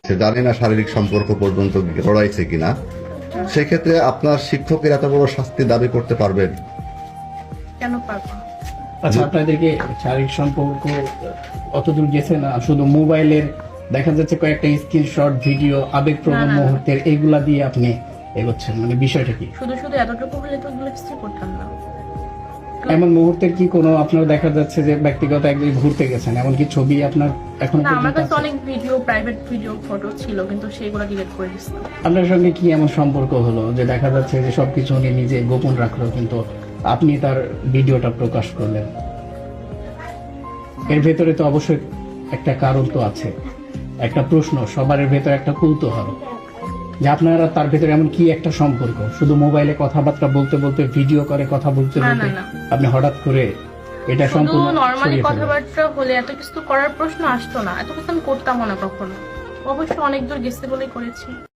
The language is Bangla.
সে জানে না শারীরিক সম্পর্ক পর্যন্ত গড়াইছে কিনা, সেক্ষেত্রে আপনার শিক্ষকের এত বড় শাস্তি দাবি করতে পারবেন? কেন পারবো? আচ্ছা, আপনাদেরকে শারীরিক সম্পর্ক অতদূর গেছে না, শুধু মোবাইলের দেখা যাচ্ছে কয়েকটা স্ক্রিনশট, ভিডিও, আবেগপ্রবণ মুহূর্তের এইগুলা দিয়ে আপনি এগোচ্ছেন, মানে বিষয়টা কি? শুধু এতটুকু হলে তো এগুলো কিছু করতাম না। এমন মুহূর্তের কি কোনো আপনার দেখা যাচ্ছে যে ব্যক্তিগত একদিন ঘুরতে গেছেন, এমন কি ছবি আপনার এখন না, আমার কাছে অনেক ভিডিও, প্রাইভেট ভিডিও, ফটো ছিল, কিন্তু সেগুলো ডিলিট করে দিয়েছি। আপনার সঙ্গে কি এমন সম্পর্ক হলো যে দেখা যাচ্ছে যে সবকিছু উনি নিজে গোপন রাখলো, কিন্তু আপনি তার ভিডিওটা প্রকাশ করলেন? এর ভেতরে তো অবশ্যই একটা কারণ তো আছে, একটা প্রশ্ন সবার ভেতরে, একটা কৌতূহল যে আপনারা তার ভেতরে এমন কি একটা সম্পর্ক? শুধু মোবাইলে কথাবার্তা বলতে বলতে, ভিডিও করে কথা বলতে বলতে আপনি হঠাৎ করে এটা সম্পূর্ণ নরমালি কথাবার্তা হলে এত কিছু করার প্রশ্ন আসতো না, এত কিছু আমি করতাম না কখনো। অবশ্য অনেক দূর গেছে বলেই করেছি।